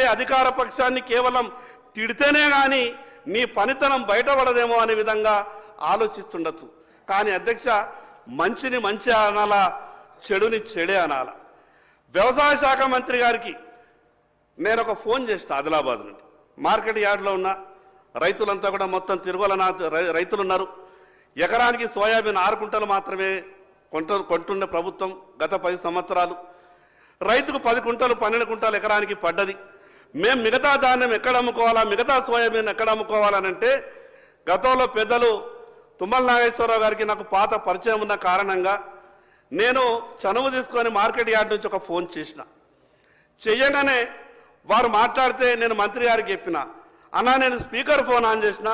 అంటే అధికార పక్షాన్ని కేవలం తిడితేనే కానీ నీ పనితనం బయటపడదేమో అనే విధంగా ఆలోచిస్తుండొచ్చు. కానీ అధ్యక్ష, మంచిని మంచి అనాలా, చెడుని చెడే అనాలా. వ్యవసాయ శాఖ మంత్రి గారికి నేను ఒక ఫోన్ చేసిన ఆదిలాబాద్ నుండి. మార్కెట్ యార్డ్లో ఉన్న రైతులంతా కూడా మొత్తం తిరుగులనాథ్ రైతులు ఉన్నారు. ఎకరానికి సోయాబీన్ 6 కుంటలు మాత్రమే కొంటుండే ప్రభుత్వం గత 10 సంవత్సరాలు. రైతుకు 10 కుంటలు 12 కుంటలు ఎకరానికి పడ్డది. మేము మిగతా ధాన్యం ఎక్కడ అమ్ముకోవాలా, మిగతా సోయాబీన్ ఎక్కడ అమ్ముకోవాలనంటే గతంలో పెద్దలు తుమ్మల నాగేశ్వరరావు గారికి నాకు పాత పరిచయం ఉన్న కారణంగా నేను చనువు తీసుకొని మార్కెట్ యార్డ్ నుంచి ఒక ఫోన్ చేసిన. చెయ్యగానే వారు మాట్లాడితే నేను మంత్రి గారికి చెప్పిన, అన్నా నేను స్పీకర్ ఫోన్ ఆన్ చేసిన,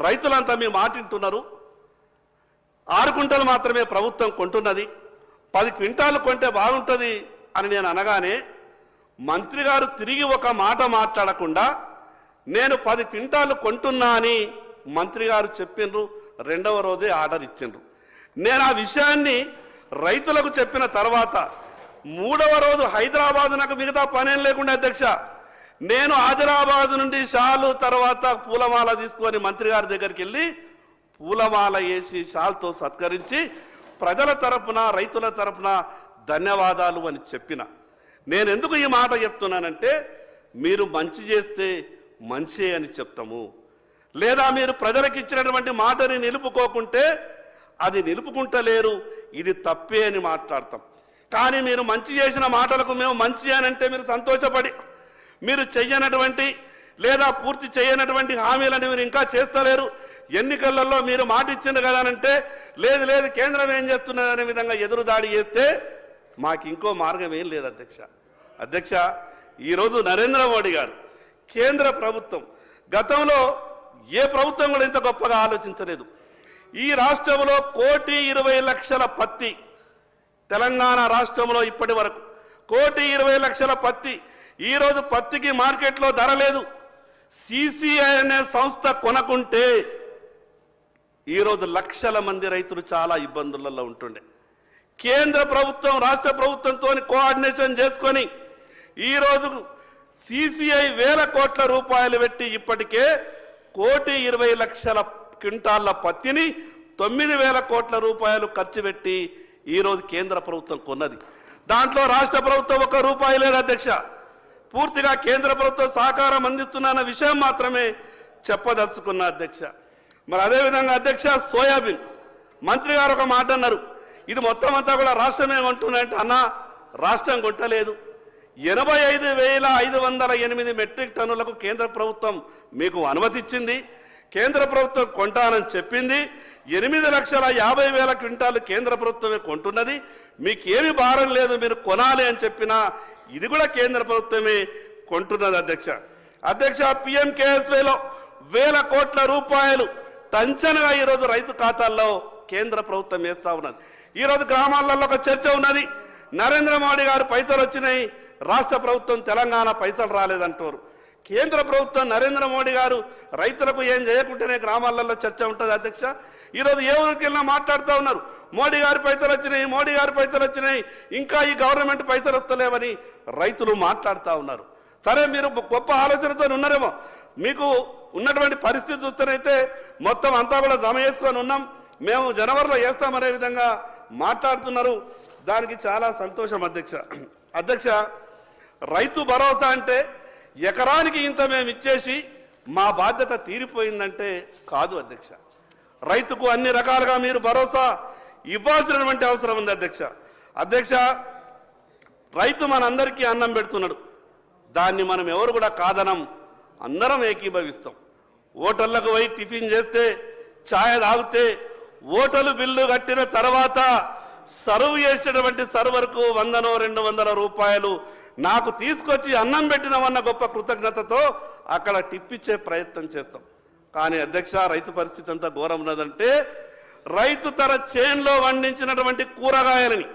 రైతులంతా మీ మాట వింటున్నారు, 6 కుంటలు మాత్రమే ప్రభుత్వం కొంటున్నది, 10 క్వింటాలు కొంటే బాగుంటుంది అని నేను అనగానే మంత్రి గారు తిరిగి ఒక మాట మాట్లాడకుండా నేను 10 క్వింటాలు కొంటున్నా అని మంత్రి గారు చెప్పిండ్రు. రెండవ రోజే ఆర్డర్ ఇచ్చిండ్రు. నేను ఆ విషయాన్ని రైతులకు చెప్పిన తర్వాత 3వ రోజు హైదరాబాద్ నాకు మిగతా పనేం లేకుండా అధ్యక్ష, నేను ఆదిలాబాద్ నుండి షాలు తర్వాత పూలమాల తీసుకొని మంత్రి గారి దగ్గరికి వెళ్ళి పూలమాల వేసి షాల్తో సత్కరించి ప్రజల తరపున రైతుల తరపున ధన్యవాదాలు అని చెప్పిన. నేను ఎందుకు ఈ మాట చెప్తున్నానంటే, మీరు మంచి చేస్తే మంచి అని చెప్తాము, లేదా మీరు ప్రజలకు ఇచ్చినటువంటి మాటని నిలుపుకోకుంటే అది నిలుపుకుంటలేరు, ఇది తప్పే అని మాట్లాడతాం. కానీ మీరు మంచి చేసిన మాటలకు మేము మంచి అని అంటే మీరు సంతోషపడి మీరు చెయ్యనటువంటి లేదా పూర్తి చేయనటువంటి హామీలను మీరు ఇంకా చేస్తలేరు. ఎన్నికలలో మీరు మాట ఇచ్చింది కదా అంటే లేదు లేదు కేంద్రం ఏం చేస్తున్నదనే విధంగా ఎదురుదాడి చేస్తే మాకు ఇంకో మార్గం ఏం లేదు అధ్యక్ష. అధ్యక్ష, ఈరోజు నరేంద్ర మోడీ గారు కేంద్ర ప్రభుత్వం గతంలో ఏ ప్రభుత్వం కూడా ఇంత గొప్పగా ఆలోచించలేదు. ఈ రాష్ట్రంలో 1,20,00,000 పత్తి, తెలంగాణ రాష్ట్రంలో ఇప్పటి వరకు 1,20,00,000 పత్తి. ఈరోజు పత్తికి మార్కెట్లో ధర లేదు. సిసిఐ అనే సంస్థ కొనకుంటే ఈరోజు లక్షల మంది రైతులు చాలా ఇబ్బందులలో ఉంటుండే. కేంద్ర ప్రభుత్వం రాష్ట్ర ప్రభుత్వంతో కోఆర్డినేషన్ చేసుకొని ఈరోజు సిసిఐ వేల కోట్ల రూపాయలు పెట్టి ఇప్పటికే 1,20,00,000 క్వింటాళ్ల పత్తిని 9,000 కోట్ల రూపాయలు ఖర్చు పెట్టి ఈరోజు కేంద్ర ప్రభుత్వం కొన్నది. దాంట్లో రాష్ట్ర ప్రభుత్వం ₹1 లేదు అధ్యక్ష. పూర్తిగా కేంద్ర ప్రభుత్వం సహకారం అందిస్తున్న విషయం మాత్రమే చెప్పదలుచుకున్న అధ్యక్ష. మరి అదేవిధంగా అధ్యక్ష, సోయాబీన్ మంత్రి గారు ఒక మాట అన్నారు, ఇది మొత్తం అంతా కూడా రాష్ట్రమే కొంటున్నాయంటే అన్న, రాష్ట్రం కొట్టలేదు. 85,508 మెట్రిక్ టన్నులకు కేంద్ర ప్రభుత్వం మీకు అనుమతి ఇచ్చింది. కేంద్ర ప్రభుత్వం కొంటానని చెప్పింది. 8,50,000 క్వింటాలు కేంద్ర ప్రభుత్వమే కొంటున్నది. మీకేమి భారం లేదు, మీరు కొనాలి అని చెప్పినా ఇది కూడా కేంద్ర ప్రభుత్వమే కొంటున్నది అధ్యక్ష. అధ్యక్ష, PMKSYలో వేల కోట్ల రూపాయలు టంచనగా ఈరోజు రైతు ఖాతాల్లో కేంద్ర ప్రభుత్వం వేస్తా ఉన్నది. ఈరోజు గ్రామాలలో ఒక చర్చ ఉన్నది, నరేంద్ర మోడీ గారు పైసలు వచ్చినాయి, రాష్ట్ర ప్రభుత్వం తెలంగాణ పైసలు రాలేదంటారు. కేంద్ర ప్రభుత్వం నరేంద్ర మోడీ గారు రైతులకు ఏం చేయకుంటేనే గ్రామాలలో చర్చ ఉంటుంది అధ్యక్ష. ఈరోజు ఏ ఊరికి వెళ్ళినా మాట్లాడుతూ ఉన్నారు, మోడీ గారి పైసలు వచ్చినాయి, మోడీ గారి పైసలు వచ్చినాయి, ఇంకా ఈ గవర్నమెంట్ పైసలు వస్తలేవని రైతులు మాట్లాడుతూ ఉన్నారు. సరే, మీరు గొప్ప ఆలోచనతో ఉన్నారేమో, మీకు ఉన్నటువంటి పరిస్థితి చూస్తేనైతే మొత్తం అంతా కూడా జమ చేసుకొని ఉన్నాం, మేము జనవరిలో వేస్తామనే విధంగా మాట్లాడుతున్నారు. దానికి చాలా సంతోషం అధ్యక్ష. అధ్యక్ష, రైతు భరోసా అంటే ఎకరానికి ఇంత మేము ఇచ్చేసి మా బాధ్యత తీరిపోయిందంటే కాదు అధ్యక్ష. రైతుకు అన్ని రకాలుగా మీరు భరోసా ఇవ్వాల్సినటువంటి అవసరం ఉంది అధ్యక్ష. అధ్యక్ష, రైతు మనందరికీ అన్నం పెడుతున్నాడు, దాన్ని మనం ఎవరు కూడా కాదనం, అందరం ఏకీభవిస్తాం. హోటళ్లకు పోయి టిఫిన్ చేస్తే, ఛాయ్ తాగితే, హోటలు బిల్లు కట్టిన తర్వాత సర్వ్ చేసేటువంటి సర్వర్కు 100-200 రూపాయలు నాకు తీసుకొచ్చి అన్నం పెట్టినవన్న గొప్ప కృతజ్ఞతతో అక్కడ టిప్పిచ్చే ప్రయత్నం చేస్తాం. కానీ అధ్యక్ష, రైతు పరిస్థితి అంతా ఘోరం ఉన్నదంటే, రైతు తన చేన్లో వండించినటువంటి కూరగాయలని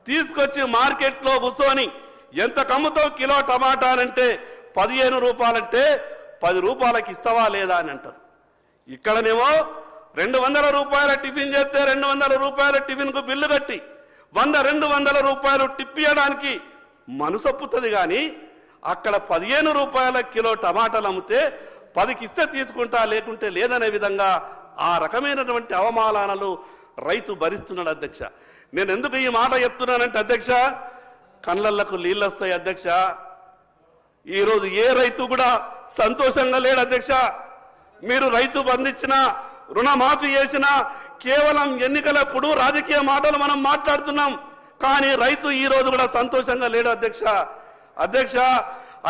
తీసుకొచ్చి మార్కెట్లో కూర్చొని ఎంత కమ్ముతావు కిలో టమాటా అంటే 15 రూపాయలంటే 10 రూపాయలకి ఇస్తావా లేదా అని అంటారు. ఇక్కడనేమో 200 రూపాయల టిఫిన్ చేస్తే 200 రూపాయల టిఫిన్కు బిల్లు కట్టి 100-200 రూపాయలు టిప్పియడానికి మనసొప్పుతుంది. కానీ అక్కడ 15 రూపాయల కిలో టమాటాలు అమ్మితే 10కి ఇస్తే తీసుకుంటా లేకుంటే లేదనే విధంగా ఆ రకమైనటువంటి అవమానాలు రైతు భరిస్తున్నాడు అధ్యక్ష. నేను ఎందుకు ఈ మాట చెప్తున్నానంటే అధ్యక్ష, కళ్ళకు నీళ్ళు వస్తాయి అధ్యక్ష. ఈరోజు ఏ రైతు కూడా సంతోషంగా లేడు అధ్యక్ష. మీరు రైతు బంధించిన రుణమాఫీ చేసిన కేవలం ఎన్నికలప్పుడు రాజకీయ మాటలు మనం మాట్లాడుతున్నాం, కానీ రైతు ఈ రోజు కూడా సంతోషంగా లేడు అధ్యక్ష. అధ్యక్ష,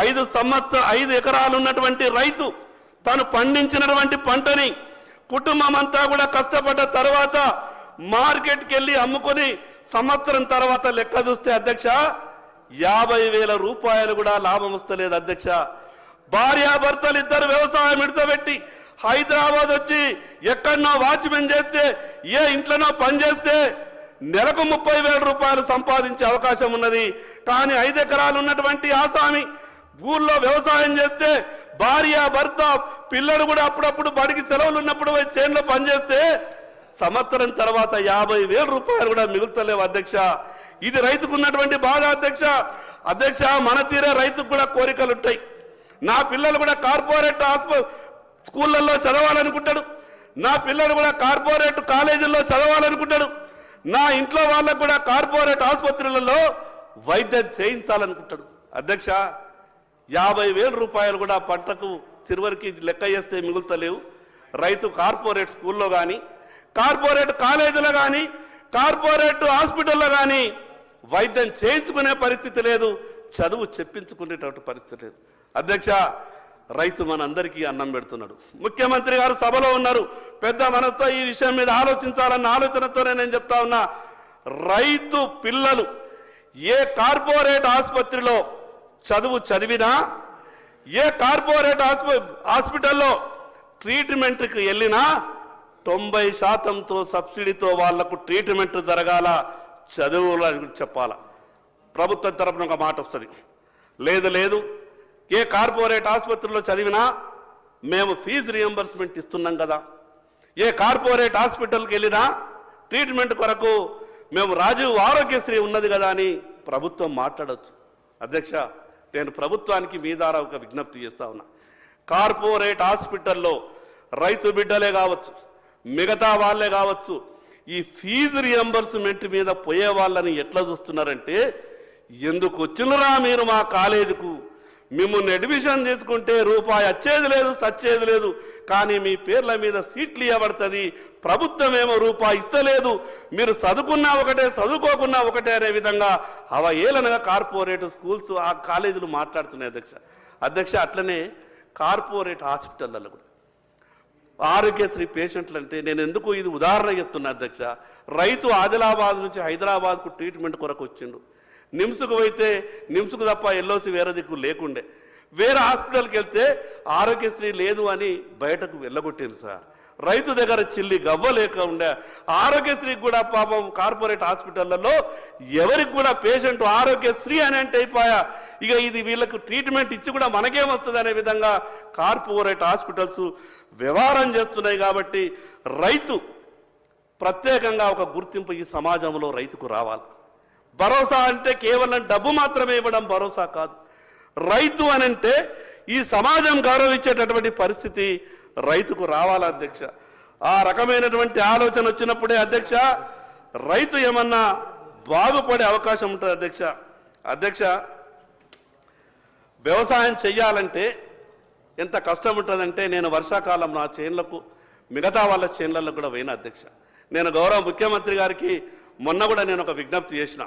5 ఎకరాలు ఉన్నటువంటి రైతు తను పండించినటువంటి పంటని కుటుంబం అంతా కూడా కష్టపడ్డ తర్వాత మార్కెట్కి వెళ్ళి అమ్ముకొని సంవత్సరం తర్వాత లెక్క చూస్తే అధ్యక్ష 50,000 రూపాయలు కూడా లాభం వస్తలేదు అధ్యక్ష. భార్యాభర్తలు ఇద్దరు వ్యవసాయం విడిచబెట్టి హైదరాబాద్ వచ్చి ఎక్కడనో వాచ్మెన్ చేస్తే ఏ ఇంట్లోనో పని చేస్తే నెలకు 30,000 రూపాయలు సంపాదించే అవకాశం ఉన్నది. కానీ 5 ఎకరాలు ఉన్నటువంటి ఆసామి ఊళ్ళో వ్యవసాయం చేస్తే భార్య భర్త పిల్లలు కూడా అప్పుడప్పుడు బడికి సెలవులు ఉన్నప్పుడు చేనులో పనిచేస్తే సంవత్సరం తర్వాత 50,000 రూపాయలు కూడా మిగులుతలేవు అధ్యక్ష. ఇది రైతుకు ఉన్నటువంటి బాధ అధ్యక్ష. అధ్యక్ష, మన తీరే రైతుకు కూడా కోరికలు ఉంటాయి. నా పిల్లలు కూడా కార్పొరేట్ స్కూళ్ళల్లో చదవాలనుకుంటాడు, నా పిల్లలు కూడా కార్పొరేట్ కాలేజీల్లో చదవాలనుకుంటాడు, నా ఇంట్లో వాళ్ళకు కూడా కార్పొరేట్ ఆసుపత్రులలో వైద్యం చేయించాలనుకుంటాడు అధ్యక్ష. 50,000 రూపాయలు కూడా పంటకు చివరికి లెక్క చేస్తే మిగులుతలేవు. రైతు కార్పొరేట్ స్కూల్లో కానీ కార్పొరేట్ కాలేజీలో కానీ కార్పొరేట్ హాస్పిటల్లో కానీ వైద్యం చేయించుకునే పరిస్థితి లేదు, చదువు చెప్పించుకునేటువంటి పరిస్థితి లేదు అధ్యక్ష. రైతు మనందరికీ అన్నం పెడుతున్నాడు. ముఖ్యమంత్రి గారు సభలో ఉన్నారు, పెద్ద మనసుతో ఈ విషయం మీద ఆలోచించాలన్న ఆలోచనతోనే నేను చెప్తా ఉన్నా. రైతు పిల్లలు ఏ కార్పొరేట్ ఆసుపత్రిలో చదువు చదివినా, ఏ కార్పొరేట్ హాస్పిటల్లో ట్రీట్మెంట్కి వెళ్ళినా 90% సబ్సిడీతో వాళ్లకు ట్రీట్మెంట్ జరగాల, చదువులు చెప్పాలా. ప్రభుత్వం తరపున ఒక మాట వస్తుంది, లేదు ఏ కార్పొరేట్ ఆసుపత్రిలో చదివినా మేము ఫీజు రియంబర్స్మెంట్ ఇస్తున్నాం కదా, ఏ కార్పొరేట్ హాస్పిటల్కి వెళ్ళినా ట్రీట్మెంట్ కొరకు మేము రాజీవ్ ఆరోగ్యశ్రీ ఉన్నది కదా అని ప్రభుత్వం మాట్లాడవచ్చు. అధ్యక్ష, నేను ప్రభుత్వానికి మీ ద్వారా ఒక విజ్ఞప్తి చేస్తా ఉన్నా. కార్పొరేట్ హాస్పిటల్లో రైతు బిడ్డలే కావచ్చు, మిగతా వాళ్ళే కావచ్చు, ఈ ఫీజు రియంబర్స్మెంట్ మీద పోయే వాళ్ళని ఎట్లా చూస్తున్నారంటే, ఎందుకు వచ్చినరా మీరు మా కాలేజీకు, మిమ్మల్ని అడ్మిషన్ తీసుకుంటే రూపాయి వచ్చేది లేదు సచ్చేది లేదు, కానీ మీ పేర్ల మీద సీట్లు ఇవ్వబడుతుంది, ప్రభుత్వం ఏమో రూపాయి ఇస్తలేదు, మీరు చదువుకున్నా ఒకటే చదువుకోకున్నా ఒకటే అనే విధంగా ఏలనగా కార్పొరేట్ స్కూల్స్ ఆ కాలేజీలు మాట్లాడుతున్నాయి అధ్యక్ష. అట్లనే కార్పొరేట్ హాస్పిటల్లో కూడా ఆరోగ్యశ్రీ పేషెంట్లు అంటే నేను ఎందుకు ఇది ఉదాహరణ చెప్తున్నా అధ్యక్ష. రైతు ఆదిలాబాద్ నుంచి హైదరాబాద్కు ట్రీట్మెంట్ కొరకు వచ్చిండు, నిమ్స్కు పోయితే నిమ్స్కు తప్ప ఎల్ఓసి వేరే దిక్కు లేకుండే, వేరే హాస్పిటల్కి వెళ్తే ఆరోగ్యశ్రీ లేదు అని బయటకు వెళ్ళగొట్టింది సార్. రైతు దగ్గర చిల్లి గవ్వ లేక ఉండే ఆరోగ్యశ్రీకి కూడా పాపం కార్పొరేట్ హాస్పిటళ్లలో ఎవరికి కూడా పేషెంట్ ఆరోగ్యశ్రీ అని అంటే అయిపోయా, ఇక ఇది వీళ్ళకు ట్రీట్మెంట్ ఇచ్చి కూడా మనకేమొస్తుంది అనే విధంగా కార్పొరేట్ హాస్పిటల్స్ వ్యవహారం చేస్తున్నాయి. కాబట్టి రైతు ప్రత్యేకంగా ఒక గుర్తింపు ఈ సమాజంలో రైతుకు రావాలి. భరోసా అంటే కేవలం డబ్బు మాత్రమే ఇవ్వడం భరోసా కాదు, రైతు అనంటే ఈ సమాజం గౌరవించేటటువంటి పరిస్థితి రైతుకు రావాలి అధ్యక్ష. ఆ రకమైనటువంటి ఆలోచన వచ్చినప్పుడే అధ్యక్ష రైతు ఏమన్నా బాగుపడే అవకాశం ఉంటుంది అధ్యక్ష. వ్యవసాయం చెయ్యాలంటే ఎంత కష్టం ఉంటుందంటే, నేను వర్షాకాలం నా చేన్లకు మిగతా వాళ్ళ చేన్లలో కూడా పోయిన అధ్యక్ష. నేను గౌరవ ముఖ్యమంత్రి గారికి మొన్న కూడా నేను ఒక విజ్ఞప్తి చేసిన.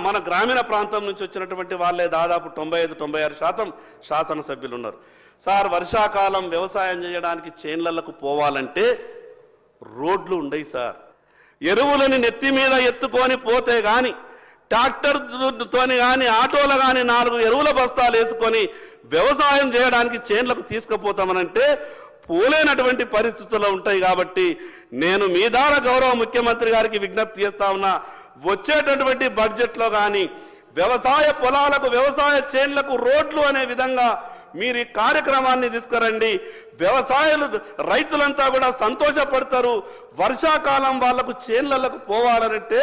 మన గ్రామీణ ప్రాంతం నుంచి వచ్చినటువంటి వాళ్ళే దాదాపు 95-96% శాసనసభ్యులు ఉన్నారు. సార్, వర్షాకాలం వ్యవసాయం చేయడానికి చేన్లకు పోవాలంటే రోడ్లు ఉండయి సార్, ఎరువులని నెత్తి మీద ఎత్తుకొని పోతే కానీ, ట్రాక్టర్తోని కానీ ఆటోలు కానీ 4 ఎరువుల బస్తాలు వేసుకొని వ్యవసాయం చేయడానికి చేన్లకు తీసుకుపోతామనంటే పోలేనటువంటి పరిస్థితుల్లో ఉంటాయి. కాబట్టి నేను మీ ద్వారా గౌరవ ముఖ్యమంత్రి గారికి విజ్ఞప్తి చేస్తా ఉన్నా, వచ్చేటటువంటి బడ్జెట్లో కానీ వ్యవసాయ పొలాలకు వ్యవసాయ చేన్లకు రోడ్లు అనే విధంగా మీరు ఈ కార్యక్రమాన్ని తీసుకురండి. రైతులంతా కూడా సంతోషపడతారు. వర్షాకాలం వాళ్లకు చేన్లకు పోవాలనంటే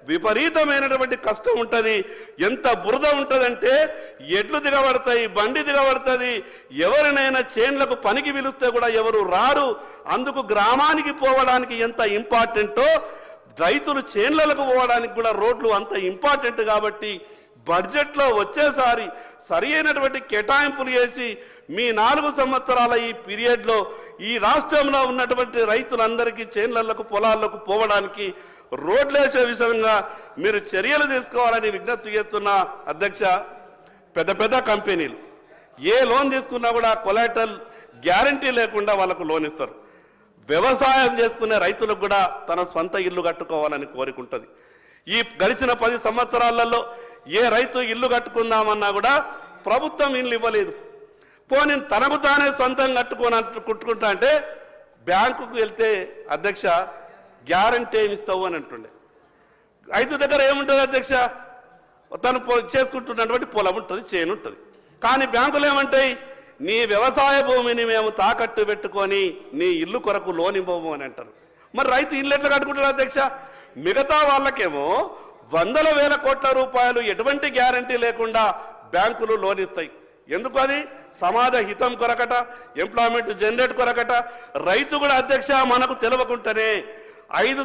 విపరీతమైనటువంటి కష్టం ఉంటుంది. ఎంత బురద ఉంటుందంటే ఎడ్లు దిగబడతాయి, బండి దిగబడుతుంది. ఎవరినైనా చేన్లకు పనికి పిలిస్తే కూడా ఎవరు రారు. అందుకు గ్రామానికి పోవడానికి ఎంత ఇంపార్టెంటో రైతులు చేన్లకు పోవడానికి కూడా రోడ్లు అంత ఇంపార్టెంట్. కాబట్టి బడ్జెట్లో వచ్చేసారి సరి అయినటువంటి కేటాయింపులు చేసి మీ 4 సంవత్సరాల ఈ పీరియడ్లో ఈ రాష్ట్రంలో ఉన్నటువంటి రైతులందరికీ చేన్లకు పొలాలకు పోవడానికి రోడ్లేసే విషయంగా మీరు చర్యలు తీసుకోవాలని విజ్ఞప్తి చేస్తున్నా అధ్యక్ష. పెద్ద పెద్ద కంపెనీలు ఏ లోన్ తీసుకున్నా కూడా కొలాటరల్ గ్యారంటీ లేకుండా వాళ్ళకు లోన్ ఇస్తారు. వ్యవసాయం చేసుకునే రైతులకు కూడా తన సొంత ఇల్లు కట్టుకోవాలని కోరుకుంటుంది. ఈ గడిచిన 10 సంవత్సరాలలో ఏ రైతు ఇల్లు కట్టుకుందామన్నా కూడా ప్రభుత్వం ఇల్లు ఇవ్వలేదు. పోనీ తనకు తానే సొంతం కట్టుకుంటా అంటే బ్యాంకుకు వెళ్తే అధ్యక్ష గ్యారంటీ ఏమి ఇస్తావు అని అంటుండే. రైతు దగ్గర ఏముంటుంది అధ్యక్ష? తను చేసుకుంటున్నటువంటి పొలం ఉంటుంది, చేను ఉంటుంది. కానీ బ్యాంకులు ఏమంటాయి? నీ వ్యవసాయ భూమిని మేము తాకట్టు పెట్టుకొని నీ ఇల్లు కొరకు లోన్ ఇవ్వము అని అంటారు. మరి రైతు ఇల్లు ఎట్లా కట్టుకుంటాడు అధ్యక్ష? మిగతా వాళ్ళకేమో 100,000 కోట్ల రూపాయలు ఎటువంటి గ్యారంటీ లేకుండా బ్యాంకులు లోన్ ఇస్తాయి. ఎందుకు? అది సమాజ హితం కొరకట, ఎంప్లాయ్మెంట్ జనరేట్ కొరకట. రైతు కూడా అధ్యక్ష మనకు తెలియకుండానే 10